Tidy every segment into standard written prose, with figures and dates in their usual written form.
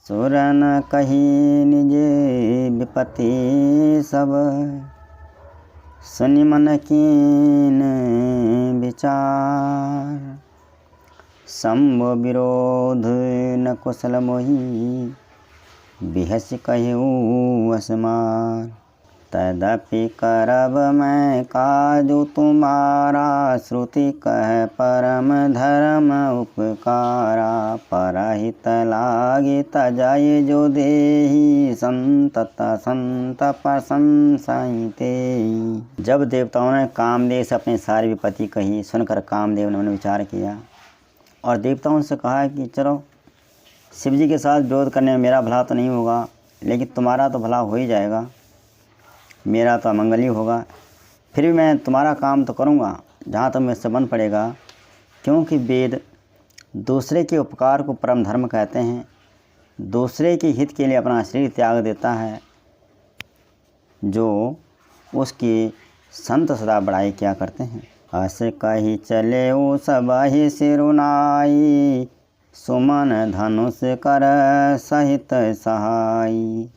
सुर न कही निज विपत्ति सब, सुनि मन कीन विचार। शंभु विरोध न कुशल मोहि, बिहस कहूँ असमार। तदपि करब मैं काजु तुम्हारा, श्रुति कह परम धर्म उपकारा। परहित लागे तजय जो देहि, संतत संतप संसहिते। जब देवताओं ने कामदेव से अपनी सारी विपत्ति कही, सुनकर कामदेव ने मन विचार किया और देवताओं से कहा कि चलो शिव जी के साथ विरोध करने में मेरा भला तो नहीं होगा, लेकिन तुम्हारा तो भला हो ही जाएगा, मेरा तो अमंगल ही होगा। फिर भी मैं तुम्हारा काम तो करूँगा जहाँ तक मुझसे बन पड़ेगा, क्योंकि वेद दूसरे के उपकार को परम धर्म कहते हैं। दूसरे के हित के लिए अपना शरीर त्याग देता है, जो उसकी संत सदा बड़ाई क्या करते हैं। हस कही चले ओ सबहि सिरुनाई, सुमन धनुष कर सहित सहाई।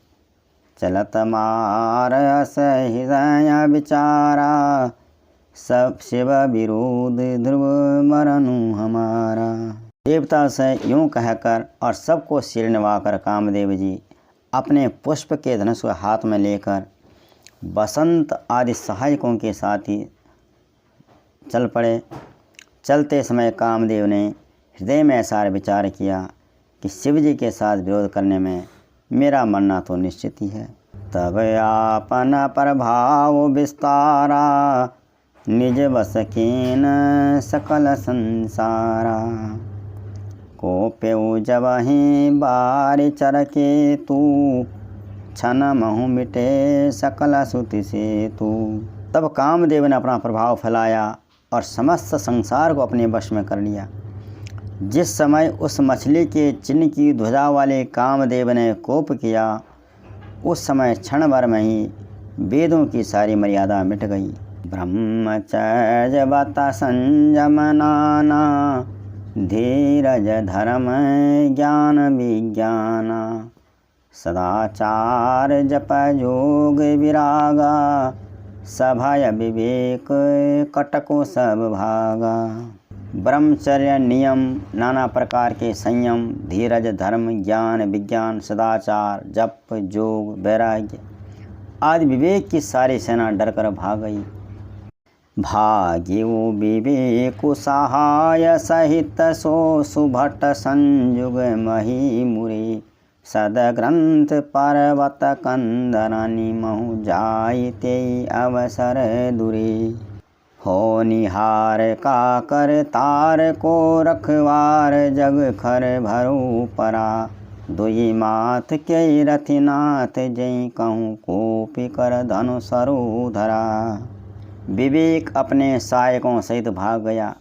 चलत मार अस हृदय विचारा, सब शिव विरोध ध्रुव मरनु हमारा। देवता से यूं कहकर और सबको सिर निभाकर कामदेव जी अपने पुष्प के धनुष को हाथ में लेकर बसंत आदि सहायकों के साथ ही चल पड़े। चलते समय कामदेव ने हृदय में ऐसा विचार किया कि शिव जी के साथ विरोध करने में मेरा मरना तो निश्चित ही है। तब आपन प्रभाव विस्तारा, निज बस कीन सकल संसारा। कोप्यउ जबहि बारि चर के तू, छन महु मिटे सकल सुति से तू। तब कामदेव ने अपना प्रभाव फैलाया और समस्त संसार को अपने वश में कर लिया। जिस समय उस मछली के चिन्ह की ध्वजा वाले कामदेव ने कोप किया, उस समय क्षण भर में ही वेदों की सारी मर्यादा मिट गई। ब्रह्मचर्य व्रत संयम नाना, धीरज धर्म ज्ञान विज्ञाना। सदाचार जप जोग विरागा, सभय विवेक कटको सब भागा। ब्रह्मचर्य नियम, नाना प्रकार के संयम, धीरज धर्म ज्ञान विज्ञान, सदाचार जप जोग वैराग्य आदि विवेक की सारी सेना डरकर भाग गई। भाग्यो विवेक सहाय सहित, सो सुभट संयुग मही मुरे। सदग्रंथ पर्वत कंदरानी, महु जायते अवसर दुरे। हो निहार का कर तार को रखवार, जग खर भरू परा। दुई माथ के रथिनाथ, जय कहूँ कोपी कर धनु सरु धरा। विवेक अपने सहायकों सहित भाग गया।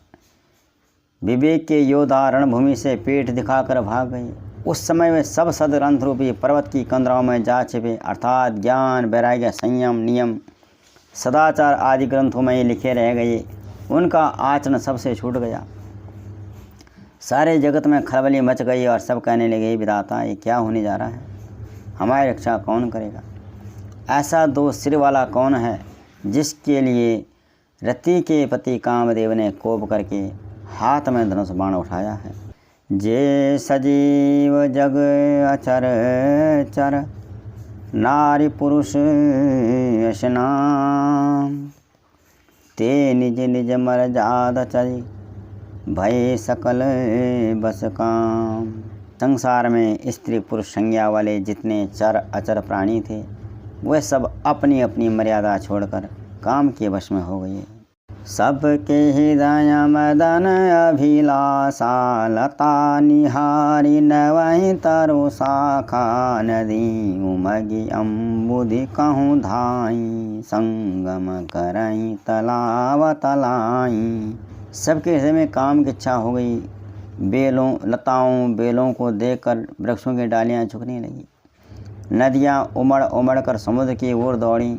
विवेक के योद्धा रणभूमि से पेट दिखाकर भाग गए। उस समय वे सब सदग्रंथ रूपी पर्वत की कंदराओं में जा छिपे, अर्थात ज्ञान वैराग्य संयम नियम सदाचार आदि ग्रंथों में लिखे रह गए। उनका आचरण सबसे छूट गया। सारे जगत में खलबली मच गई और सब कहने लगे, विधाता ये क्या होने जा रहा है, हमारी रक्षा कौन करेगा। ऐसा दो सिर वाला कौन है जिसके लिए रति के पति कामदेव ने कोप करके हाथ में धनुष बाण उठाया है। जे सजीव जग अचर चर, नारी पुरुष यशनाम। ते निज निज मर्यादा चरी, भय सकल बस काम। संसार में स्त्री पुरुष संज्ञा वाले जितने चर अचर प्राणी थे, वे सब अपनी अपनी मर्यादा छोड़कर काम के वश में हो गए। सबके हृदय मदन अभिलाषा, लता निहारी नवहि तरो शाखा। नदी उमगी अम्बुधि कहूँ धाई, संगम करई तलाव तलाई। सबके हृदय में काम की इच्छा हो गई। बेलों लताओं बेलों को देखकर वृक्षों की डालियाँ झुकने लगी। नदियाँ उमड़ उमड़ कर समुद्र की ओर दौड़ी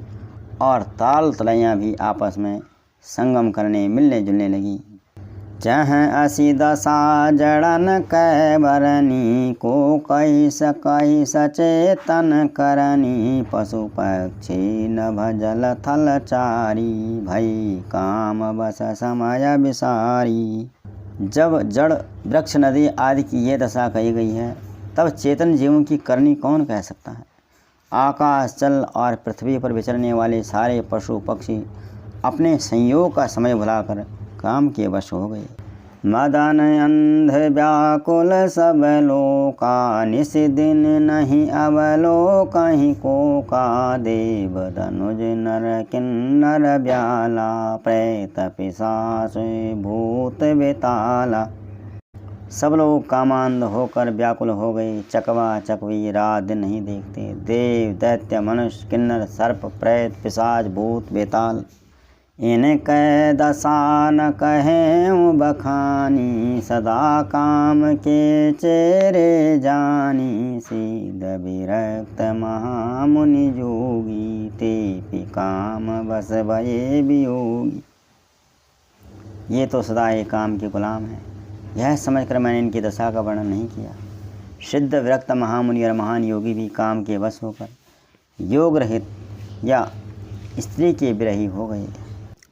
और ताल तलैयाँ भी आपस में संगम करने मिलने जुलने लगी। चह असी दशा जड़न कैबरनी को कही सचेतन करनी पशु पक्षी नभ जल थल चारी भई काम बस समय विसारी। जब जड़ वृक्ष नदी आदि की ये दशा कही गई है तब चेतन जीवों की करनी कौन कह सकता है। आकाश जल और पृथ्वी पर विचरने वाले सारे पशु पक्षी अपने संयोग का समय भुलाकर काम के वश हो गए। मदन अंध व्याकुल सब लोका निस दिन नहीं अवलो कहीं को का देव धनुज नर किन्नर ब्याला प्रेत पिशाच भूत बेताला। सब लोग कामांध होकर व्याकुल हो गए। चकवा चकवी रात दिन नहीं देखते। देव दैत्य मनुष्य किन्नर सर्प प्रेत पिशाच भूत बेताल इनके दशा न कहें बखानी सदा काम के चेरे जानी। सीध विरक्त महामुनि जोगी ते काम बस भये वियोगी। ये तो सदा एक काम के गुलाम है, यह समझकर मैंने इनकी दशा का वर्णन नहीं किया। सिद्ध विरक्त महामुनि और महान योगी भी काम के वश होकर योग रहित या स्त्री के विरही हो गए।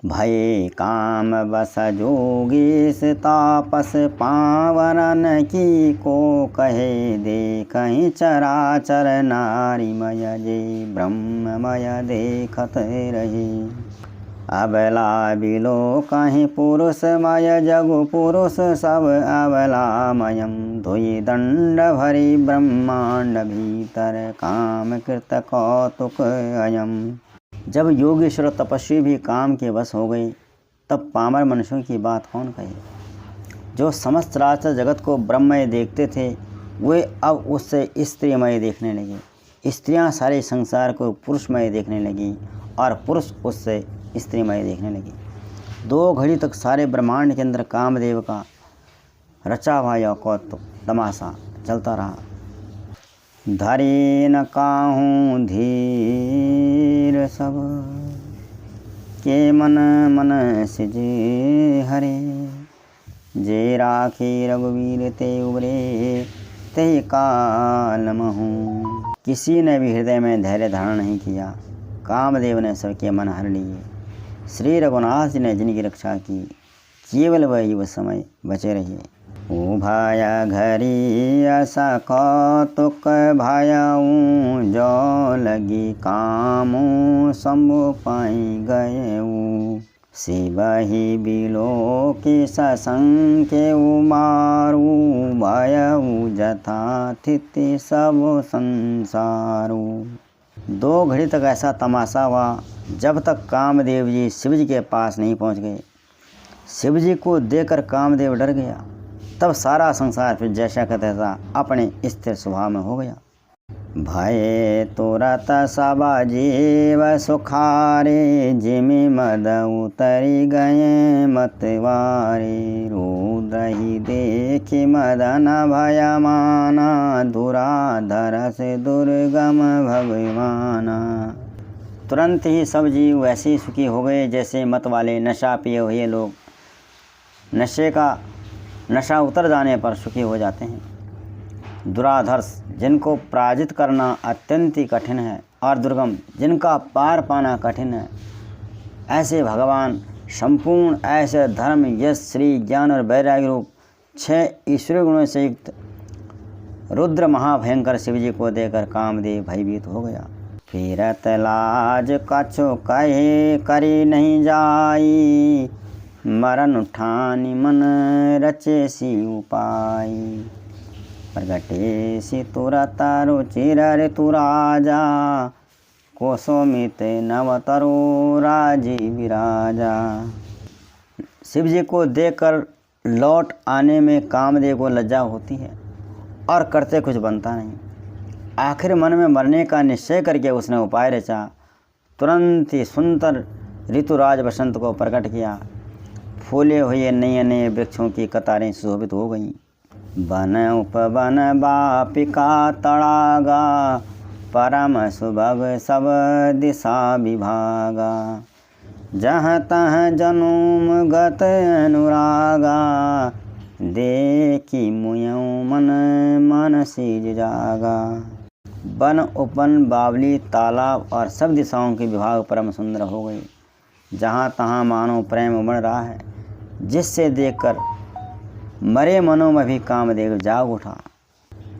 भये काम बस जोगी तापस पावरन की को कहे दे कहीं चराचर नारीमय जे ब्रह्ममय देखत रहे। अबला बिलो कहीं पुरुषमय जगु पुरुष सब अबलामयम धोई दंड भरी ब्रह्मांड भीतर काम कृत कौतुक अयम। जब योगेश्वर तपस्वी भी काम के वश हो गए तब पामर मनुष्यों की बात कौन कहे। जो समस्त राष्ट्र जगत को ब्रह्ममय देखते थे वे अब उससे स्त्रीमय देखने लगे। स्त्रियां सारे संसार को पुरुषमय देखने लगी और पुरुष उससे स्त्रीमय देखने लगे। 2 घड़ी तक सारे ब्रह्मांड के अंदर कामदेव का रचा हुआ कौतुक तमाशा चलता रहा। धरे न काहूँ धीर सब के मन मन सिजे हरे। जे राखी रघुवीर ते उबरे ते काल महूँ। किसी ने भी हृदय में धैर्य धारण नहीं किया। कामदेव ने सबके मन हर लिए। श्री रघुनाथ जी ने जिनकी रक्षा की केवल वही वह समय बचे रहे। उभय घरी ऐसा कौतुक भयऊ जो लगी कामू शंभु पाई गए। शिवहि बिलो की ससंख्य मारू भयऊ जथा थिति सब संसारू। 2 घड़ी तक ऐसा तमाशा हुआ जब तक कामदेव जी शिव जी के पास नहीं पहुंच गए। शिव जी को देखकर कामदेव डर गया। तब सारा संसार फिर जैसा का तैसा अपने स्थिर स्वभाव में हो गया। भय तुरत सब जीव सुखारे जिमि मद उतरी गए मतवारे। रुद्रहि देखि मदन भयमाना धुराधर से दुर्गम भगवाना। तुरंत ही सब जीव वैसे ही सुखी हो गए जैसे मत वाले नशा पिए हुए लोग नशे का नशा उतर जाने पर सुखी हो जाते हैं। दुराधर्ष जिनको पराजित करना अत्यंत ही कठिन है और दुर्गम जिनका पार पाना कठिन है, ऐसे भगवान संपूर्ण ऐसे धर्म यश श्री ज्ञान और वैराग्य रूप 6 ईश्वरीय गुणों से युक्त रुद्र महाभयंकर शिव जी को देकर कामदेव भयभीत हो गया। फिरत लाज कछु कहे करी नहीं जाई मरण उठानी मन रचे सी उपाय। प्रगटे सी तुरत रुचिर ऋतु राजा कोसोमित नवतरो राजी विराजा। शिव जी को देखकर लौट आने में कामदेव को लज्जा होती है और करते कुछ बनता नहीं। आखिर मन में मरने का निश्चय करके उसने उपाय रचा। तुरंत ही सुंदर ऋतुराज बसंत को प्रकट किया। फूले हुए नए नए वृक्षों की कतारें सुशोभित हो गईं। वन उपवन बापिका तड़ागा परम सुभग सब दिशा विभागा। जहाँ तहाँ जनुम गत अनुरागा, देखी मुयं मन मानसी जागा। वन उपवन बावली तालाब और सब दिशाओं के विभाग परम सुंदर हो गए। जहाँ तहाँ मानो प्रेम उमड़ रहा है, जिससे देखकर मरे मनों में भी कामदेव जाग उठा।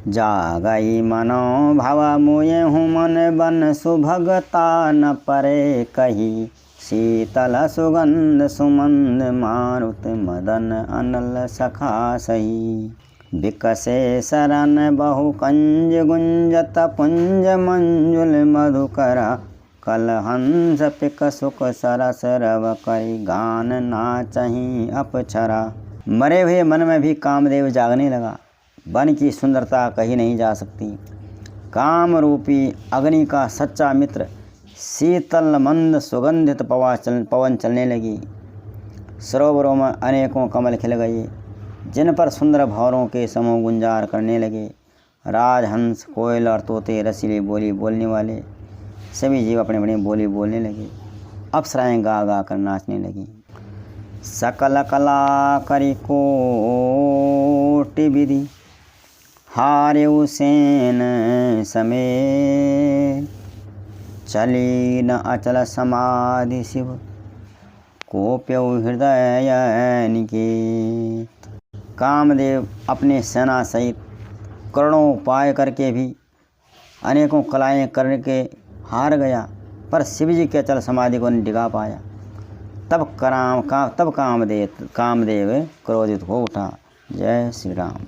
जागई मनो भव मुए हूँ मन बन सुभगता, न परे कही शीतल सुगंध सुमंद मारुत मदन अनल सखा सही। विकसे शरण बहु कंज गुंजत पुंज मंजुल मधुकरा, कलहंस पिक सुख सरस रव करी गान नाचहि अपछरा। मरे हुए मन में भी कामदेव जागने लगा। वन की सुंदरता कही नहीं जा सकती। काम रूपी अग्नि का सच्चा मित्र शीतल मंद सुगंधित पवन चलने लगी। सरोवरों में अनेकों कमल खिल गए, जिन पर सुंदर भंवरों के समूह गुंजार करने लगे। राजहंस, कोयल और तोते रसीली बोली बोलने वाले सभी जीव अपने अपनी बोली बोलने लगे। अप्सराएं गा गा कर नाचने लगी। सकल कला करी कोटि विधि, हार्यु सेन समेत। चली न अचल समाधि शिव, कोप्यौ हृदय निकेत। कामदेव अपने सेना सहित करोड़ों उपाय करके भी, अनेकों कलाएं करके हार गया, पर शिवजी के अचल समाधि को नहीं डिगा पाया। तब कामदेव क्रोधित हो उठा। जय श्री राम।